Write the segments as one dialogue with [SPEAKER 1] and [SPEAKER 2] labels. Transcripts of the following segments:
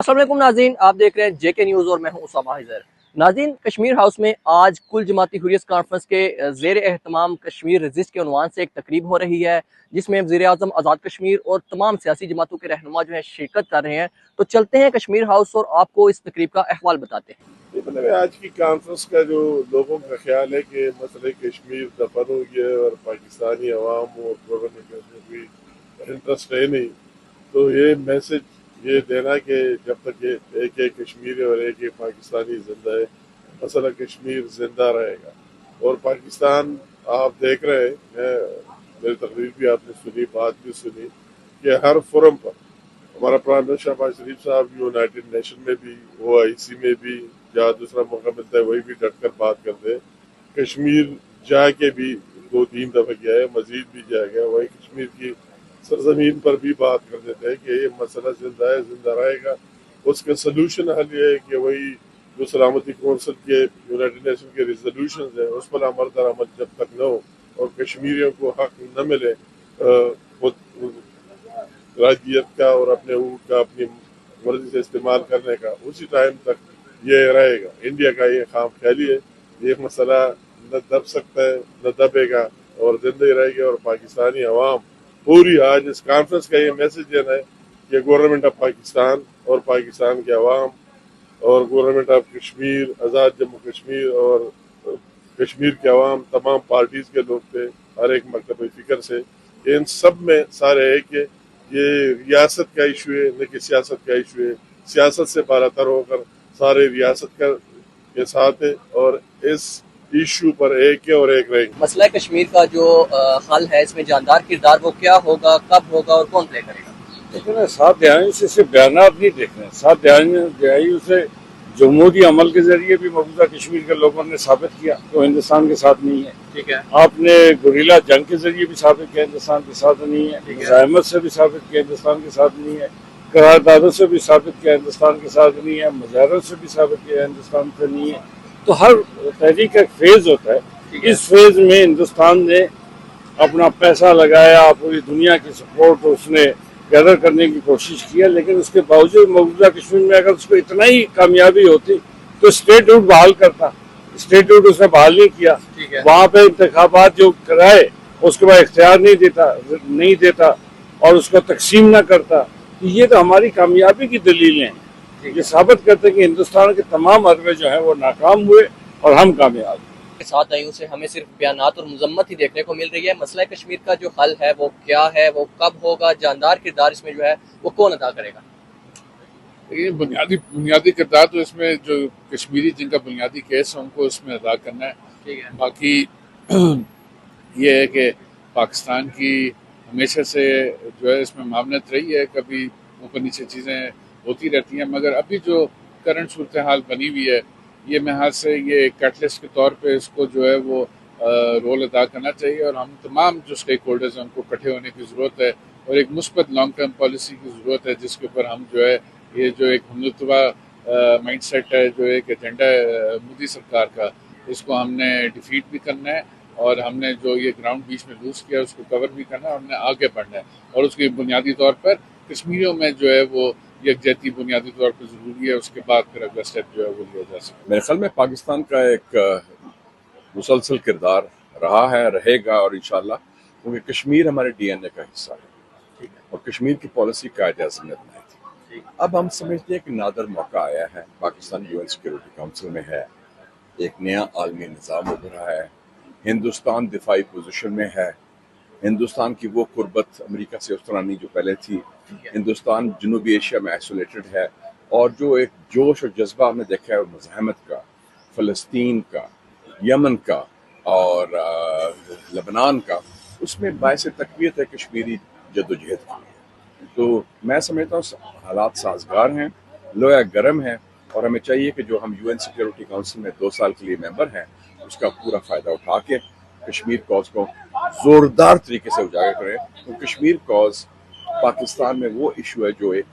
[SPEAKER 1] अस्सलाम वालेकुम नाज़रीन, आप देख रहे हैं जेके न्यूज़ और मैं हूं उसामा हिजर। नाज़रीन, कश्मीर हाउस में आज कुल जमाती हुर्रियत कॉन्फ्रेंस के ज़ेर एहतमाम कश्मीर रजिस्ट के उन्वान से एक तकरीब हो रही है, जिसमें वज़ीर आज़म आज़ाद कश्मीर और तमाम सियासी जमातों के रहनुमा जो है शिरकत कर रहे हैं। तो चलते हैं कश्मीर हाउस और आपको इस तकरीब का अहवाल बताते हैं।
[SPEAKER 2] मतलब आज की कॉन्फ्रेंस का जो लोगों का ख्याल है कि मसले कश्मीर दफन हो गया और पाकिस्तानी अवाम और गवर्नमेंट में कोई इंटरेस्ट है नहीं, तो ये मैसेज ये देना कि जब तक ये एक एक कश्मीर और एक एक पाकिस्तानी जिंदा है, मसला कश्मीर जिंदा रहेगा। और पाकिस्तान आप देख रहे हैं, मेरी तकरीर भी आपने सुनी, बात भी सुनी कि हर फोरम पर हमारा प्राइम मिनिस्टर शहबाज शरीफ साहब यूनाइटेड नेशन में भी, OIC में भी, जहाँ दूसरा मौका मिलता है वही भी डट कर बात करते हैं। कश्मीर जाके भी 2-3 दफा गया है, मजीद भी जाएगा, वही कश्मीर की सरजमीन पर भी बात कर देते हैं कि ये मसला जिंदा है, जिंदा रहेगा। उसका सलूशन हल ये है कि वही जो सलामती कौंसिल के यूनाइटेड नेशन के रिजोल्यूशन है उस पर अमल दरामद जब तक न हो और कश्मीरियों को हक न मिले राज्यत का और अपने ऊँट का अपनी मर्जी से इस्तेमाल करने का, उसी टाइम तक ये रहेगा। इंडिया का ये खाम ख्याली है, ये मसला न दब सकता है न दबेगा और जिंदा ही रहेगा। और पाकिस्तानी अवाम पूरी आज इस कॉन्फ्रेंस का ये मैसेज देना है कि गवर्नमेंट ऑफ पाकिस्तान और पाकिस्तान के अवाम और गवर्नमेंट ऑफ कश्मीर, आज़ाद जम्मू कश्मीर और कश्मीर के अवाम, तमाम पार्टीज के लोग थे, हर एक मकतब फिक्र से, इन सब में सारे है कि ये रियासत का इशू है, न कि सियासत का इशू है। सियासत से बारातर होकर सारे रियासत के साथ है और इस इशू पर एक है और एक रहेंगे।
[SPEAKER 1] मसला कश्मीर का जो हल है, इसमें जानदार किरदार वो क्या होगा, कब होगा और कौन प्ले करेगा?
[SPEAKER 3] लेकिन साथ दहाइयों से सिर्फ बयानात नहीं देखने, साथ दहाइयों से जमहूरी अमल के जरिए भी मौजूदा कश्मीर के लोगों ने साबित किया तो हिंदुस्तान के साथ नहीं है।
[SPEAKER 1] ठीक है।
[SPEAKER 3] आपने गुरिल्ला जंग के जरिए भी साबित किया हिंदुस्तान के साथ नहीं है, मुजाहिमत से भी साबित किया हिंदुस्तान के साथ नहीं है, करारदादों से भी साबित किया हिंदुस्तान के साथ नहीं है, मुजाहरों से भी साबित किया हिंदुस्तान से नहीं है। तो हर तहरीक का एक फेज होता है, इस फेज में हिंदुस्तान ने अपना पैसा लगाया, पूरी दुनिया की सपोर्ट उसने गैदर करने की कोशिश किया, लेकिन उसके बावजूद मौजूदा कश्मीर में अगर उसको इतना ही कामयाबी होती तो स्टेटहुड बहाल करता। स्टेटहुड उसने बहाल नहीं किया, वहाँ पे इंतखाबात जो कराए उसके बाद इख्तियार नहीं देता और उसको तकसीम न करता। ये तो हमारी कामयाबी की दलीलें हैं, ये साबित करते हैं कि हिंदुस्तान के तमाम अरबे जो है वो नाकाम हुए और हम कामयाब।
[SPEAKER 1] साथ आयु से हमें सिर्फ बयानात और मजम्मत ही देखने को मिल रही है। मसला कश्मीर का जो हल है वो क्या है, वो कब होगा, जानदार किरदार इसमें जो है वो कौन अदा करेगा?
[SPEAKER 4] ये बुनियादी किरदार तो इसमें जो कश्मीरी जिनका बुनियादी केस है उनको इसमें अदा करना है।
[SPEAKER 1] ठीक है।
[SPEAKER 4] बाकी ये है कि पाकिस्तान की हमेशा से जो है इसमें मामलत रही है, कभी ऊपर नीचे चीज़ें होती रहती हैं, मगर अभी जो करंट सूरत हाल बनी हुई है, ये महज से ये कैटलिस्ट के तौर पे इसको जो है वो रोल अदा करना चाहिए और हम तमाम जो स्टेक होल्डर्स हैं उनको इकट्ठे होने की ज़रूरत है और एक मुस्बत लॉन्ग टर्म पॉलिसी की ज़रूरत है, जिसके ऊपर हम जो है ये जो एक हमलतवा माइंड सेट है, जो एक एजेंडा है मोदी सरकार का, इसको हमने डिफीट भी करना है और हमने जो ये ग्राउंड बीच में लूज किया उसको कवर भी करना है, हमने आगे बढ़ना है और उसके बुनियादी तौर पर कश्मीरियों में जो है वो यकजहती बुनियादी तौर पर ज़रूरी है। उसके बाद फिर अगला स्टेप जो है वो लिया जा सकता है।
[SPEAKER 5] मेरे ख्याल में पाकिस्तान का एक मुसलसल किरदार रहा है, रहेगा और इंशाल्लाह, क्योंकि कश्मीर हमारे DNA का हिस्सा है और कश्मीर की पॉलिसी कायदे आज़म ने बनाई थी। अब हम समझते हैं कि नादर मौका आया है, पाकिस्तान UN सिक्योरिटी काउंसिल में है, एक नया आलमी निज़ाम उभरा है, हिंदुस्तान दिफाई पोजीशन में है, हिंदुस्तान की वो कुर्बत अमेरिका से उस तरह नहीं जो पहले थी, हिंदुस्तान जनूबी एशिया में आइसोलेटेड है और जो एक जोश और जज्बा हमने देखा है मुज़ाहमत का, फ़लस्तीन का, यमन का और लबनान का, उसमें बायस तक़वियत है कश्मीरी जद्दोजहद की। तो मैं समझता हूँ हालात साजगार हैं, लोया गर्म है और हमें चाहिए कि जो हम UN सिक्योरिटी काउंसिल में 2 साल के लिए मेंबर हैं उसका पूरा फ़ायदा उठा के कश्मीर कॉज को ज़ोरदार तरीके से उजागर करें। तो कश्मीर कॉज पाकिस्तान में वो इशू है जो एक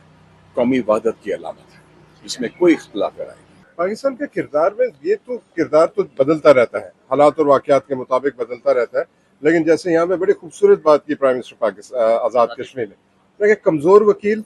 [SPEAKER 5] कौमी वहदत की अलामत है, जिसमें कोई इख्तिलाफ कराए।
[SPEAKER 2] पाकिस्तान के किरदार में ये तो किरदार तो बदलता रहता है, हालात और वाक़यात के मुताबिक बदलता रहता है, लेकिन जैसे यहाँ पे बड़ी खूबसूरत बात की प्राइम मिनिस्टर आज़ाद कश्मीर ने, कमज़ोर वकील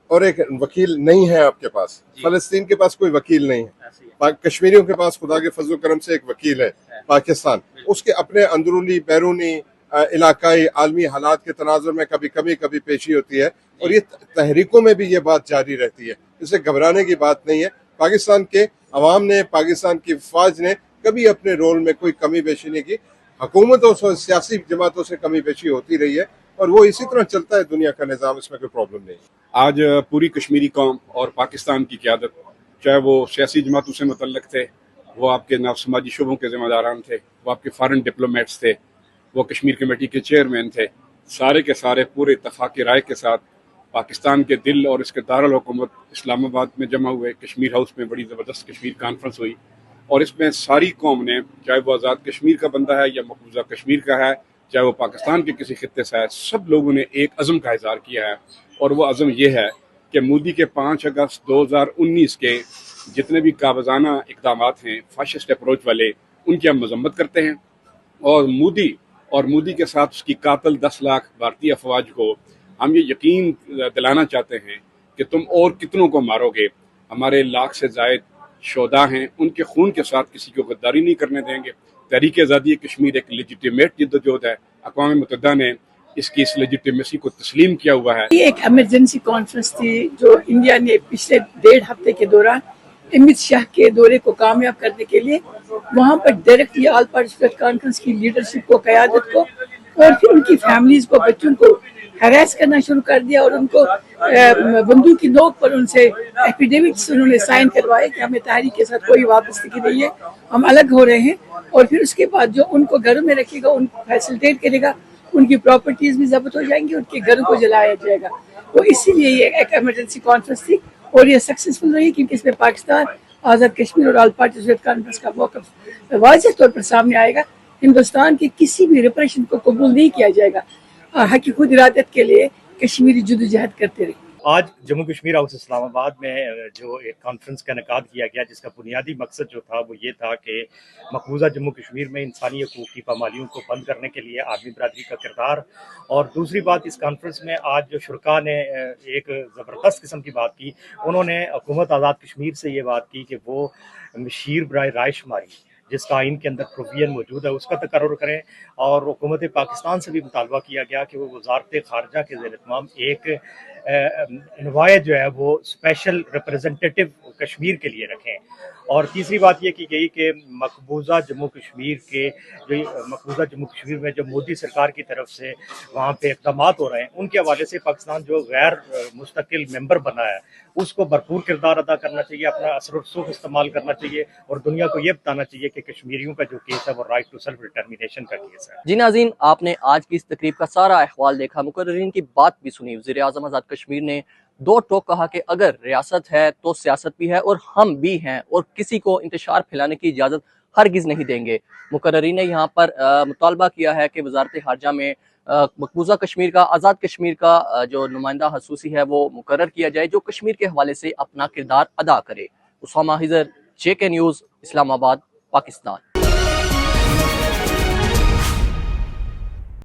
[SPEAKER 6] اور ایک وکیل نہیں ہے آپ کے پاس. فلسطین کے پاس کوئی وکیل نہیں ہے. کشمیریوں کے پاس خدا کے فضل و کرم سے ایک وکیل ہے پاکستان. اس کے اپنے اندرونی بیرونی علاقائی عالمی حالات کے تناظر میں کبھی کمی کبھی پیشی ہوتی ہے, اور یہ تحریکوں میں بھی یہ بات جاری رہتی ہے. اسے گھبرانے کی بات نہیں ہے. پاکستان کے عوام نے, پاکستان کی فوج نے کبھی اپنے رول میں کوئی کمی بیشی نہیں کی. حکومتوں سے, سیاسی جماعتوں سے کمی بیشی ہوتی رہی ہے, اور وہ اسی طرح چلتا ہے دنیا کا نظام. اس میں کوئی پرابلم نہیں.
[SPEAKER 7] آج پوری کشمیری قوم اور پاکستان کی قیادت, چاہے وہ سیاسی جماعتوں سے متعلق تھے, وہ آپ کے سماجی شعبوں کے ذمہ داران تھے, وہ آپ کے فارن ڈپلومیٹس تھے, وہ کشمیر کمیٹی کے چیئرمین تھے, سارے کے سارے پورے اتفاق رائے کے ساتھ پاکستان کے دل اور اس کے دارالحکومت اسلام آباد میں جمع ہوئے. کشمیر ہاؤس میں بڑی زبردست کشمیر کانفرنس ہوئی, اور اس میں ساری قوم نے, چاہے وہ آزاد کشمیر کا بندہ ہے یا مقبوضہ کشمیر کا ہے, چاہے وہ پاکستان کے کسی خطے سے ہے, سب لوگوں نے ایک عزم کا اظہار کیا ہے. اور وہ عزم یہ ہے کہ مودی کے 5 اگست 2019 کے جتنے بھی قابضانہ اقدامات ہیں فاشسٹ اپروچ والے, ان کی ہم مذمت کرتے ہیں. اور مودی کے ساتھ اس کی قاتل 10 لاکھ بھارتی افواج کو ہم یہ یقین دلانا چاہتے ہیں کہ تم اور کتنوں کو مارو گے. ہمارے 1 لاکھ سے زائد شہداء ہیں, ان کے خون کے ساتھ کسی کو غداری نہیں کرنے دیں گے. تحریک آزادی کشمیر ایک لیجیٹیمیٹ جدوجہد ہے. اقوام متحدہ نے اس کی اس لیجیٹیمیسی کو تسلیم کیا ہوا ہے.
[SPEAKER 8] یہ ایک ایمرجنسی کانفرنس تھی جو انڈیا نے پچھلے 1.5 ہفتے کے دوران امت شاہ کے دورے کو کامیاب کرنے کے لیے وہاں پر ڈائریکٹلی آل پارٹیسپیٹ کانفرنس کی لیڈرشپ کو, قیادت کو, اور پھر ان کی فیملیز کو, بچوں کو ہراس کرنا شروع کر دیا, اور ان کو بندوق کی نوک پر ان سے ایفیڈیوٹس انہوں نے سائن کروائے کہ ہمیں تحریک کے ساتھ کوئی وابستگی نہیں ہے, ہم الگ ہو رہے ہیں. اور پھر اس کے بعد جو ان کو گھروں میں رکھے گا, ان کو فیسلٹیٹ کرے گا, ان کی پراپرٹیز بھی ضبط ہو جائیں گی, ان کے گھروں کو جلایا جائے گا. وہ اسی لیے یہ ایک ایمرجنسی کانفرنس تھی, اور یہ سکسیسفل رہی کیونکہ اس میں پاکستان, آزاد کشمیر اور آل پارٹیسپیٹ کانفرنس کا موقف واضح طور پر سامنے آئے گا. ہندوستان کی کسی بھی ریپریشن کو قبول نہیں کیا جائے گا. حق خود ارادت کے لیے کشمیری جدوجہد کرتے رہے.
[SPEAKER 9] آج جموں کشمیر ہاؤس اسلام آباد میں جو ایک کانفرنس کا انعقاد کیا گیا, جس کا بنیادی مقصد جو تھا وہ یہ تھا کہ مقبوضہ جموں کشمیر میں انسانی حقوق کی پامالیوں کو بند کرنے کے لیے عالمی برادری کا کردار. اور دوسری بات, اس کانفرنس میں آج جو شرکاء نے ایک زبردست قسم کی بات کی, انہوں نے حکومت آزاد کشمیر سے یہ بات کی کہ وہ شیر برائے رائے شماری جس کا آئین کے اندر پروویژن موجود ہے اس کا تقرر کریں. اور حکومت پاکستان سے بھی مطالبہ کیا گیا کہ وہ وزارت خارجہ کے زیر اہتمام ایک انوائے جو ہے وہ اسپیشل ریپرزنٹیٹیو کشمیر کے لیے رکھیں. اور تیسری بات یہ کی گئی کہ مقبوضہ جموں کشمیر میں جو مودی سرکار کی طرف سے وہاں پہ اقدامات ہو رہے ہیں, ان کے حوالے سے پاکستان جو غیر مستقل ممبر بنا ہے اس کو بھرپور کردار ادا کرنا چاہیے, اپنا اثر و رسوخ استعمال کرنا چاہیے, اور دنیا کو یہ بتانا چاہیے کہ کشمیریوں کا جو کیس ہے وہ رائٹ ٹو سیلف ڈٹرمینیشن کا کیس ہے.
[SPEAKER 1] جی ناظرین, آپ نے آج کی اس تقریب کا سارا احوال دیکھا, مقررین کی بات بھی سنی. وزیر اعظم آزاد کشمیر نے 2 ٹوک کہا کہ اگر ریاست ہے تو سیاست بھی ہے, اور ہم بھی ہیں, اور کسی کو انتشار پھیلانے کی اجازت ہرگز نہیں دیں گے. مقررین نے یہاں پر مطالبہ کیا ہے کہ وزارت خارجہ میں مقبوضہ کشمیر کا, آزاد کشمیر کا جو نمائندہ خصوصی ہے وہ مقرر کیا جائے, جو کشمیر کے حوالے سے اپنا کردار ادا کرے. اسامہ حضر, JK نیوز, اسلام آباد, پاکستان.